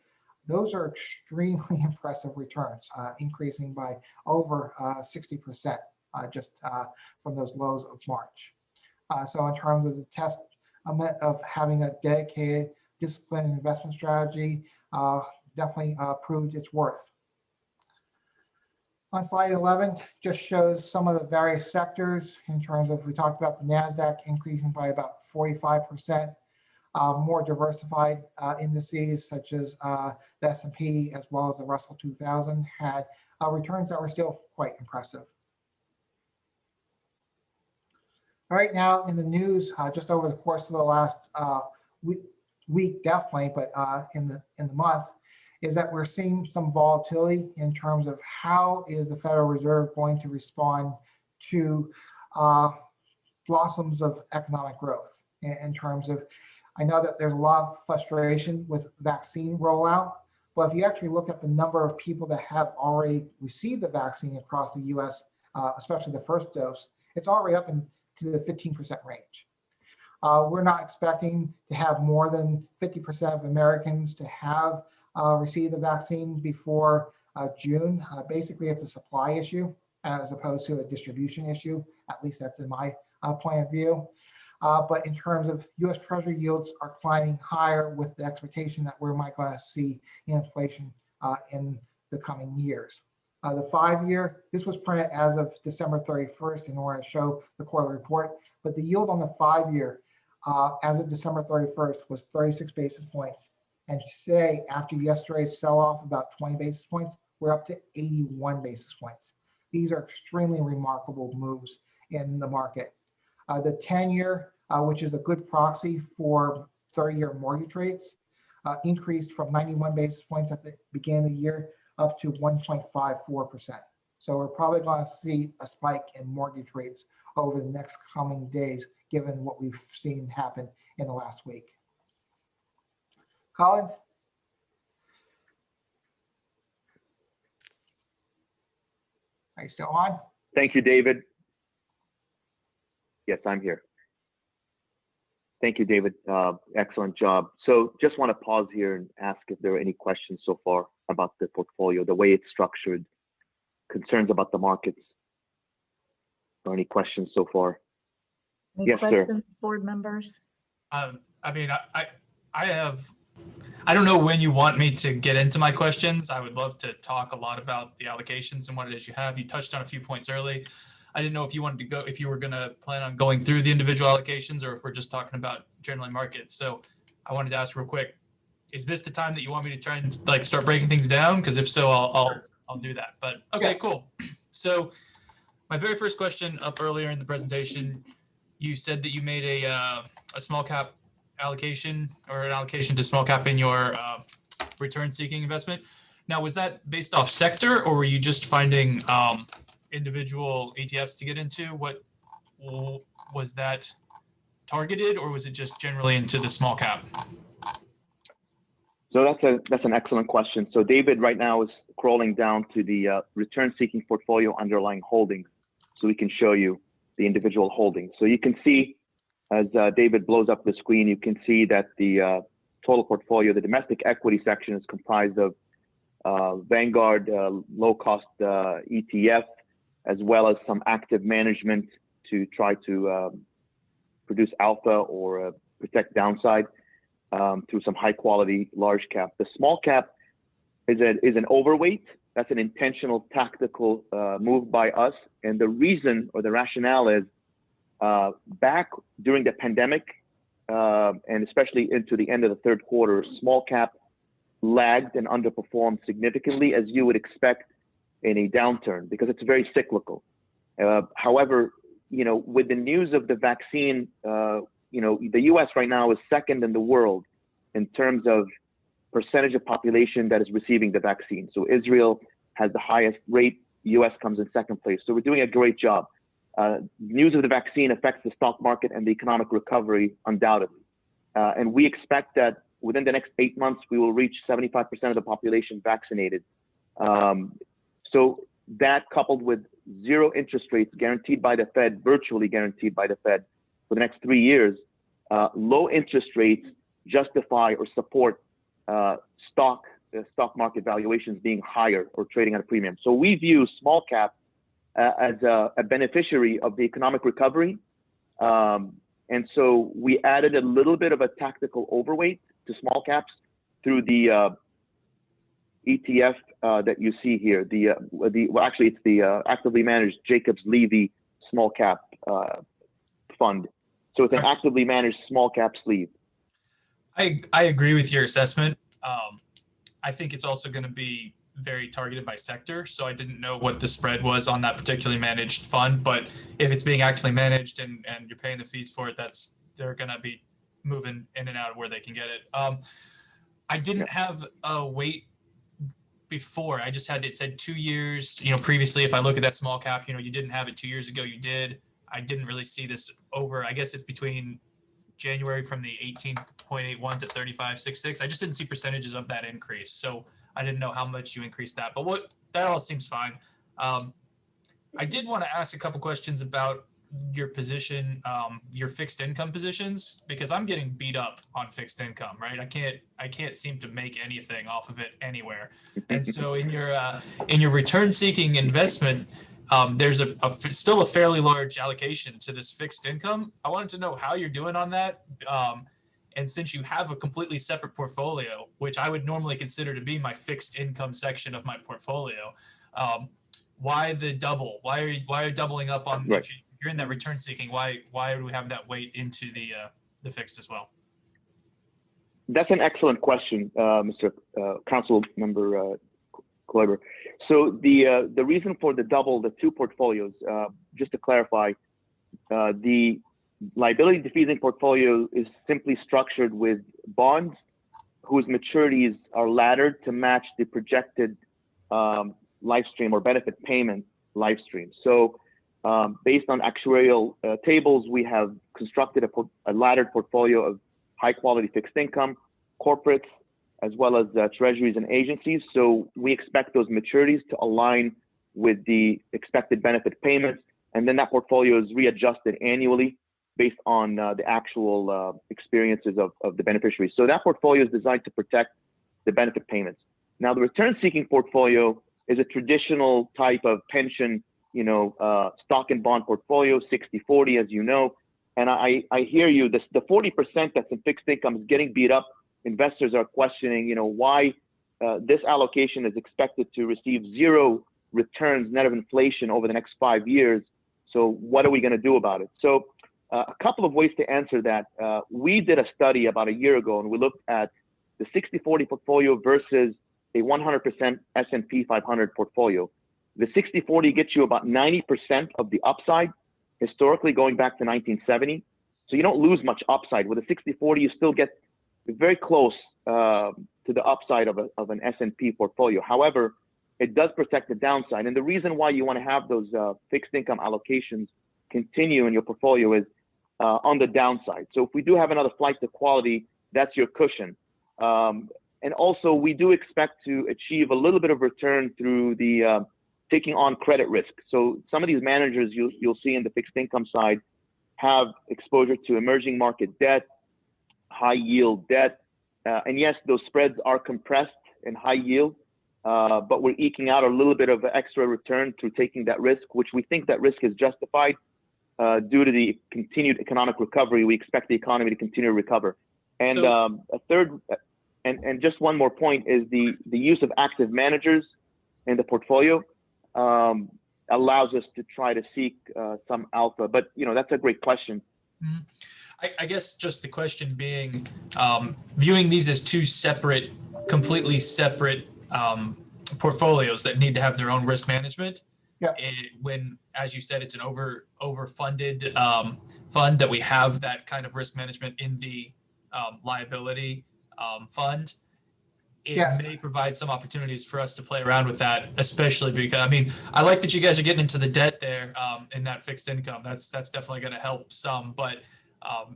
those are extremely impressive returns, increasing by over 60% just from those lows of March. So in terms of the test of having a dedicated, disciplined investment strategy, definitely proved its worth. On slide 11, just shows some of the various sectors in terms of, we talked about the NASDAQ increasing by about 45%, more diversified indices such as the S&P as well as the Russell 2000 had returns that were still quite impressive. Right now in the news, just over the course of the last week definitely, but in the month, is that we're seeing some volatility in terms of how is the Federal Reserve going to respond to blossoms of economic growth in terms of, I know that there's a lot of frustration with vaccine rollout, but if you actually look at the number of people that have already received the vaccine across the US, especially the first dose, it's already up into the 15% range. We're not expecting to have more than 50% of Americans to have received the vaccine before June. Basically, it's a supply issue as opposed to a distribution issue. At least that's in my point of view. But in terms of US Treasury yields are climbing higher with the expectation that we're might going to see inflation in the coming years. The 5-year, this was printed as of December 31st in order to show the quarterly report, but the yield on the 5-year as of December 31st was 36 basis points. And today, after yesterday's sell-off about 20 basis points, we're up to 81 basis points. These are extremely remarkable moves in the market. The 10-year, which is a good proxy for 30-year mortgage rates, increased from 91 basis points at the beginning of the year up to 1.54%. So we're probably going to see a spike in mortgage rates over the next coming days, given what we've seen happen in the last week. Colin? Are you still on? Thank you, David. Yes, I'm here. Thank you, David. Excellent job. So just want to pause here and ask if there are any questions so far about the portfolio, the way it's structured, concerns about the markets, or any questions so far? Any Yes, sir. questions, board members? I mean, I don't know when you want me to get into my questions. I would love to talk a lot about the allocations and what it is you have. You touched on a few points early. I didn't know if you wanted to go, if you were going to plan on going through the individual allocations or if we're just talking about generally markets. So I wanted to ask real quick, is this the time that you want me to try and like start breaking things down? Because if so, I'll do that. But okay, cool. So my very first question up earlier in the presentation, you said that you made a small cap allocation or an allocation to small cap in your return seeking investment. Now, was that based off sector or were you just finding individual ETFs to get into? What was that targeted, or was it just generally into the small cap? So that's an excellent question. So David right now is crawling down to the return-seeking portfolio underlying holdings, so we can show you the individual holdings. So you can see, as David blows up the screen, you can see that the total portfolio, the domestic equity section, is comprised of Vanguard low-cost ETF, as well as some active management to try to produce alpha or protect downside through some high-quality large cap. The small cap is an overweight. That's an intentional tactical move by us. And the reason or the rationale is back during the pandemic and especially into the end of the third quarter, small cap lagged and underperformed significantly, as you would expect in a downturn, because it's very cyclical. However, with the news of the vaccine, the U.S. right now is second in the world in terms of percentage of population that is receiving the vaccine. So Israel has the highest rate, U.S. comes in second place. So we're doing a great job. News of the vaccine affects the stock market and the economic recovery undoubtedly. And we expect that within the next 8 months, we will reach 75% of the population vaccinated. So that, coupled with zero interest rates guaranteed by the Fed, virtually guaranteed by the Fed for the next 3 years, low interest rates justify or support stock market valuations being higher or trading at a premium. So we view small cap as a beneficiary of the economic recovery. And so we added a little bit of a tactical overweight to small caps through the ETF that you see here. Actually, it's the actively managed Jacobs Levy small cap fund. So it's an actively managed small cap sleeve. I agree with your assessment. I think it's also going to be very targeted by sector. So I didn't know what the spread was on that particularly managed fund. But if it's being actively managed and you're paying the fees for it, they're going to be moving in and out of where they can get it. I didn't have a weight before. I just had, it said 2 years, previously, if I look at that small cap, you didn't have it 2 years ago, you did. I didn't really see this over, I guess it's between January from the 18.81 to 35.66. I just didn't see percentages of that increase. So I didn't know how much you increased that, but that all seems fine. I did want to ask a couple questions about your position, your fixed income positions, because I'm getting beat up on fixed income, right? I can't seem to make anything off of it anywhere. And so in your return seeking investment, there's still a fairly large allocation to this fixed income. I wanted to know how you're doing on that. And since you have a completely separate portfolio, which I would normally consider to be my fixed income section of my portfolio, why the double? Why are you doubling up on, right. If you're in that return seeking, why do we have that weight into the fixed as well? That's an excellent question, Mr. Council Member Kloiber. So the reason for the two portfolios, just to clarify, the liability defeasing portfolio is simply structured with bonds whose maturities are laddered to match the projected life stream or benefit payment life stream. So based on actuarial tables, we have constructed a laddered portfolio of high quality fixed income, corporates, as well as treasuries and agencies. So we expect those maturities to align with the expected benefit payments. And then that portfolio is readjusted annually based on the actual experiences of the beneficiaries. So that portfolio is designed to protect the benefit payments. Now, the return-seeking portfolio is a traditional type of pension, stock and bond portfolio, 60-40, as you know. And I hear you, the 40% that's in fixed income is getting beat up. Investors are questioning, why this allocation is expected to receive zero returns net of inflation over the next 5 years. So what are we going to do about it? So a couple of ways to answer that. We did a study about a year ago, and we looked at the 60-40 portfolio versus a 100% S&P 500 portfolio. The 60-40 gets you about 90% of the upside, historically going back to 1970. So you don't lose much upside. With a 60-40, you still get very close to the upside of an S&P portfolio. However, it does protect the downside. And the reason why you want to have those fixed income allocations continue in your portfolio is on the downside. So if we do have another flight to quality, that's your cushion. And also, we do expect to achieve a little bit of return through the taking on credit risk. So some of these managers you'll see in the fixed income side have exposure to emerging market debt, high yield debt. And yes, those spreads are compressed in high yield, but we're eking out a little bit of extra return through taking that risk, which we think that risk is justified due to the continued economic recovery. We expect the economy to continue to recover. And a third, and just one more point is the use of active managers in the portfolio allows us to try to seek some alpha. But that's a great question. Mm-hmm. I guess just the question being, viewing these as two separate, completely separate portfolios that need to have their own risk management. Yeah. When, as you said, it's an overfunded fund, that we have that kind of risk management in the liability fund. It may provide some opportunities for us to play around with that, especially because, I like that you guys are getting into the debt there in that fixed income. That's definitely going to help some, but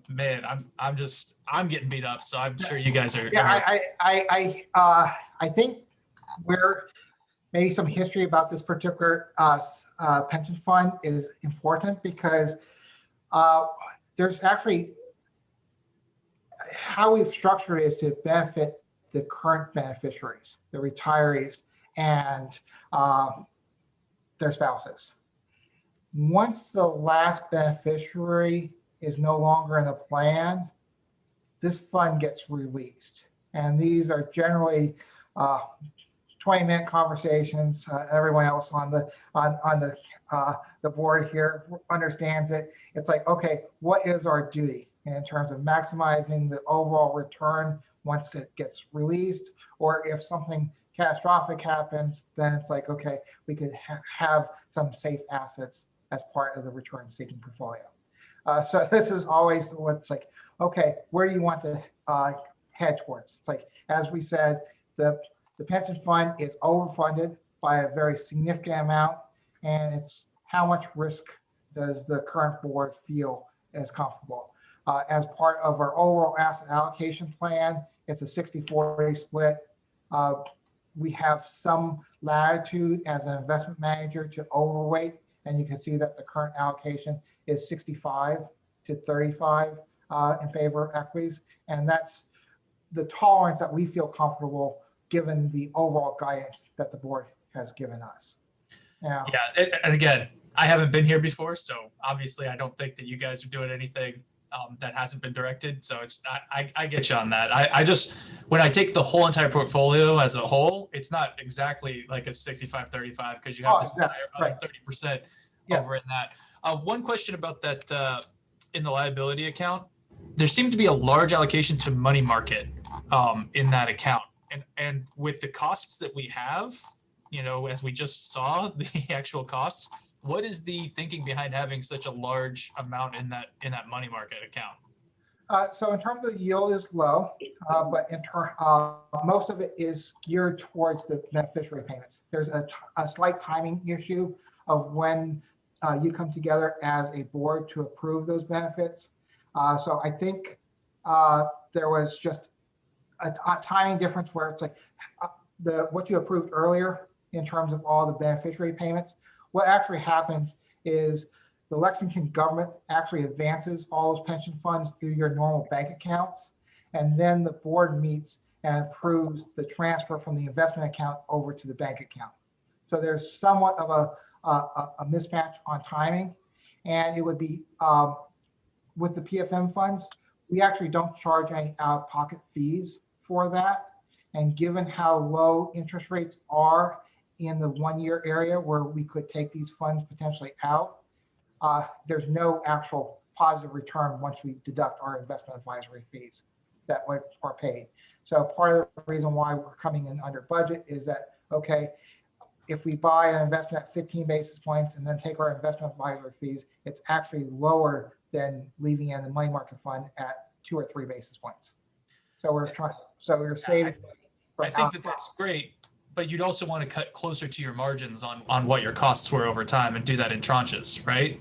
man, I'm getting beat up, so I'm sure you guys are. Yeah, I think we're maybe some history about this particular pension fund is important, because there's actually how we've structured it is to benefit the current beneficiaries, the retirees, and their spouses. Once the last beneficiary is no longer in the plan, this fund gets released. And these are generally 20-minute conversations. Everyone else on the board here understands it. It's like, okay, what is our duty in terms of maximizing the overall return once it gets released, or if something catastrophic happens, then it's like, okay, we could have some safe assets as part of the return seeking portfolio. So this is always what's like, okay, where do you want to head towards? It's like, as we said, the pension fund is overfunded by a very significant amount, and it's how much risk does the current board feel is comfortable. As part of our overall asset allocation plan, it's a 60-40 split. We have some latitude as an investment manager to overweight, and you can see that the current allocation is 65 to 35 in favor of equities. And that's the tolerance that we feel comfortable given the overall guidance that the board has given us. Now, Yeah, and again, I haven't been here before, so obviously I don't think that you guys are doing anything that hasn't been directed. So it's I get you on that. I just, when I take the whole entire portfolio as a whole, it's not exactly like a 65-35 because you have this exactly, other 30% over in that. One question about that in the liability account, there seemed to be a large allocation to money market in that account. And with the costs that we have, you know, as we just saw the actual costs, what is the thinking behind having such a large amount in that money market account? So in terms of the yield is low, but in most of it is geared towards the beneficiary payments. There's a slight timing issue of when you come together as a board to approve those benefits. So I think there was just a timing difference where it's like what you approved earlier in terms of all the beneficiary payments. What actually happens is the Lexington government actually advances all those pension funds through your normal bank accounts. And then the board meets and approves the transfer from the investment account over to the bank account. So there's somewhat of a mismatch on timing. And it would be with the PFM funds, we actually don't charge any out-of-pocket fees for that. And given how low interest rates are in the 1-year area where we could take these funds potentially out, there's no actual positive return once we deduct our investment advisory fees that are paid. So part of the reason why we're coming in under budget is that, okay, if we buy an investment at 15 basis points and then take our investment advisory fees, it's actually lower than leaving in the money market fund at 2 or 3 basis points. So we're saving. I think that that's great, but you'd also want to cut closer to your margins on what your costs were over time and do that in tranches, right?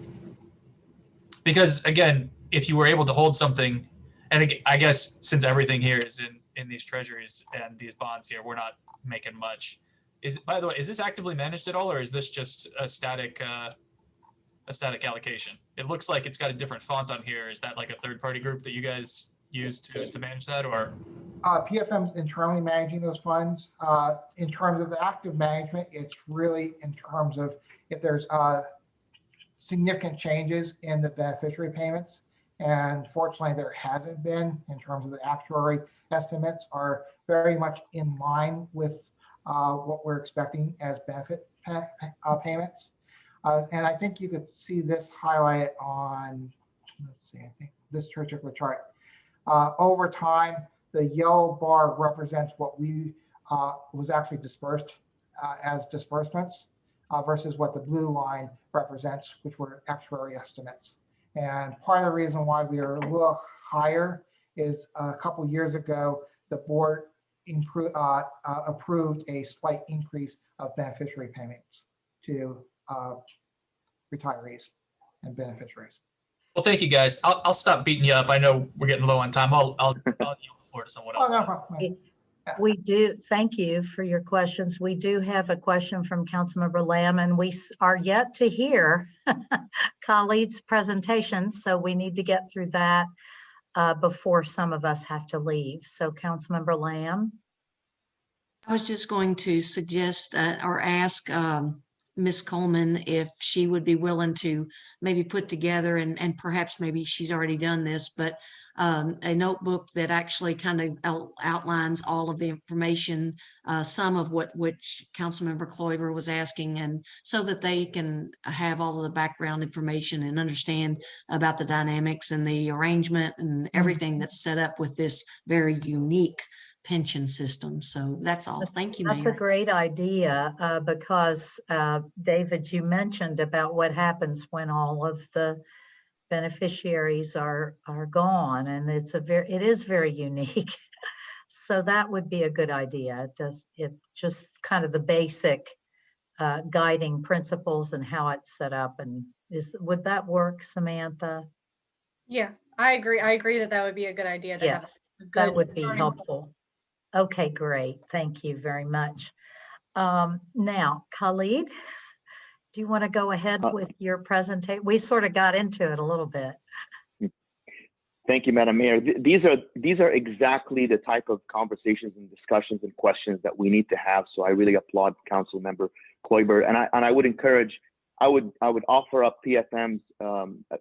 Because again, if you were able to hold something, and I guess since everything here is in these treasuries and these bonds here, we're not making much. By the way, is this actively managed at all, or is this just a static allocation? It looks like it's got a different font on here. Is that like a third-party group that you guys use to manage that, or? PFM's internally managing those funds. In terms of the active management, it's really in terms of if there's significant changes in the beneficiary payments. And fortunately, there hasn't been in terms of the actuary estimates are very much in line with what we're expecting as benefit payments. And I think you could see this highlighted on, let's see, I think this particular chart. Over time, the yellow bar represents what we was actually dispersed as disbursements versus what the blue line represents, which were actuary estimates. And part of the reason why we are a little higher is a couple years ago, the board approved a slight increase of beneficiary payments to retirees and beneficiaries. Well, thank you guys. I'll stop beating you up. I know we're getting low on time. I'll yield the floor to someone else. Oh, no problem. We do, thank you for your questions. We do have a question from Councilmember Lamb, and we are yet to hear Khalid's presentation, so we need to get through that before some of us have to leave. So Councilmember Lamb. I was just going to suggest or ask Ms. Coleman if she would be willing to maybe put together, and perhaps maybe she's already done this, but a notebook that actually kind of outlines all of the information, some of which Councilmember Kloiber was asking, and so that they can have all of the background information and understand about the dynamics and the arrangement and everything that's set up with this very unique pension system. So that's all. Thank you, That's a Mayor. great idea, because David, you mentioned about what happens when all of the beneficiaries are gone, and it is very unique. So that would be a good idea. It just kind of the basic guiding principles and how it's set up. And would that work, Samantha? Yeah, I agree. I agree that that would be a good idea to Yeah, have a that good would be starting point. helpful. Okay, great. Thank you very much. Now, Khalid, do you want to go ahead with your presentation? We sort of got into it a little bit. Thank you, Madam Mayor. These are exactly the type of conversations and discussions and questions that we need to have. So I really applaud Council Member Kloiber, and I would encourage, I would offer up PFM's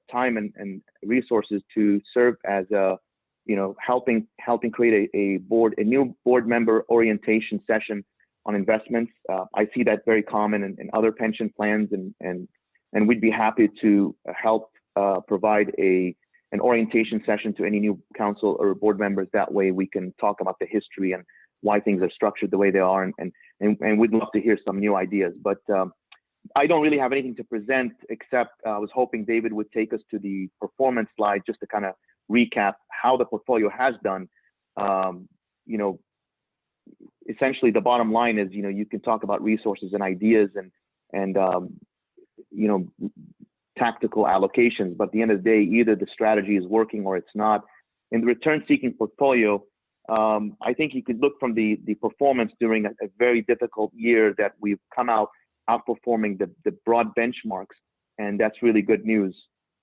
time and resources to serve as a, helping create a new board member orientation session on investments. I see that very common in other pension plans, and we'd be happy to help provide an orientation session to any new council or board members. That way we can talk about the history and why things are structured the way they are, and we'd love to hear some new ideas. But I don't really have anything to present, except I was hoping David would take us to the performance slide just to kind of recap how the portfolio has done. Essentially the bottom line is, you can talk about resources and ideas and tactical allocations, but at the end of the day, either the strategy is working or it's not. In the return-seeking portfolio, I think you could look from the performance during a very difficult year that we've come out outperforming the broad benchmarks, and that's really good news.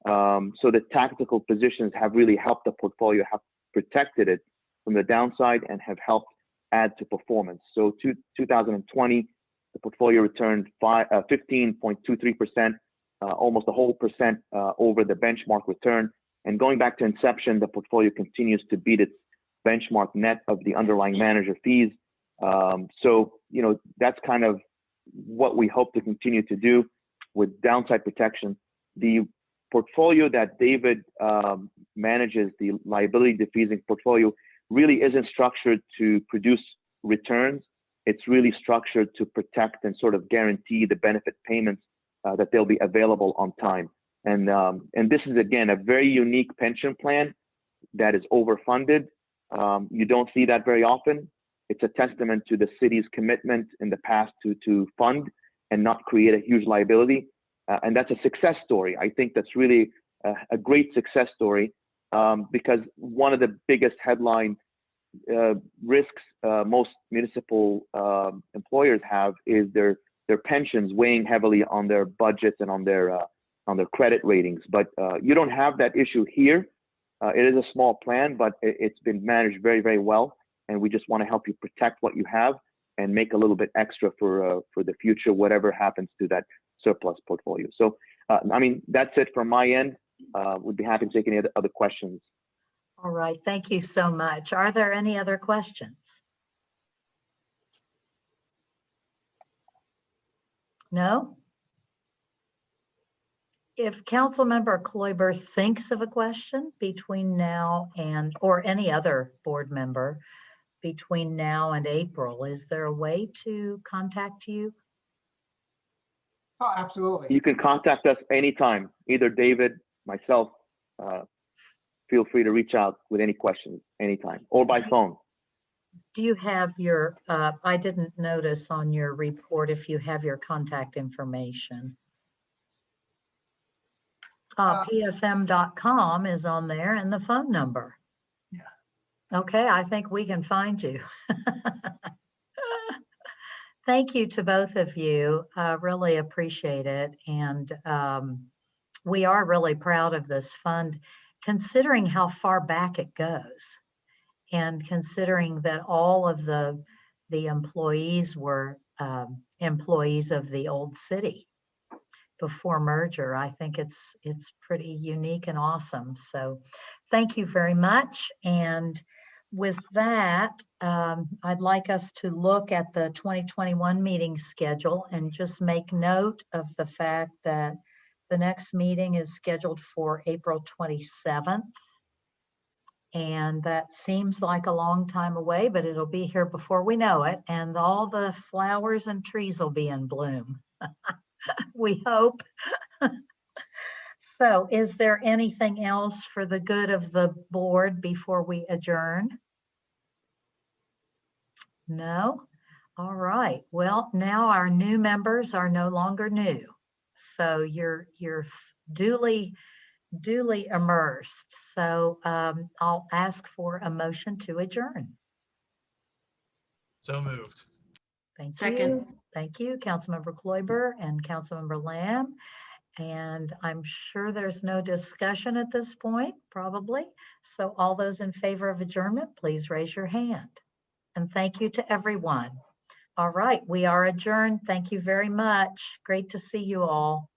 So the tactical positions have really helped the portfolio, have protected it from the downside, and have helped add to performance. So 2020, the portfolio returned 15.23%, almost a whole percent over the benchmark return. And going back to inception, the portfolio continues to beat its benchmark net of the underlying manager fees. So, that's kind of what we hope to continue to do with downside protection. The portfolio that David manages, the liability defeasing portfolio, really isn't structured to produce returns. It's really structured to protect and sort of guarantee the benefit payments that they'll be available on time. And this is, again, a very unique pension plan that is overfunded. You don't see that very often. It's a testament to the city's commitment in the past to fund and not create a huge liability. And that's a success story. I think that's really a great success story, because one of the biggest headline risks most municipal employers have is their pensions weighing heavily on their budgets and on their credit ratings. But you don't have that issue here. It is a small plan, but it's been managed very, very well. And we just want to help you protect what you have and make a little bit extra for the future, whatever happens to that surplus portfolio. So, that's it from my end. We'd be happy to take any other questions. All right, thank you so much. Are there any other questions? No? If Councilmember Kloiber thinks of a question between now or any other board member between now and April, is there a way to contact you? Oh, absolutely. You can contact us anytime, either David, myself. Feel free to reach out with any questions anytime, or by phone. Do you have your, I didn't notice on your report if you have your contact information. PFM.com is on there, and the phone number. Yeah. Okay, I think we can find you. Thank you to both of you. I really appreciate it. And we are really proud of this fund, considering how far back it goes. And considering that all of the employees were employees of the old city before merger, I think it's pretty unique and awesome. So thank you very much. And with that, I'd like us to look at the 2021 meeting schedule and just make note of the fact that the next meeting is scheduled for April 27th. And that seems like a long time away, but it'll be here before we know it. And all the flowers and trees will be in bloom. We hope. So is there anything else for the good of the board before we adjourn? No? All right. Well, now our new members are no longer new. So you're duly immersed. So I'll ask for a motion to adjourn. So moved. Thank Second. you. Thank you, Councilmember Kloiber and Councilmember Lamb. And I'm sure there's no discussion at this point, probably. So all those in favor of adjournment, please raise your hand. And thank you to everyone. All right, we are adjourned. Thank you very much. Great to see you all.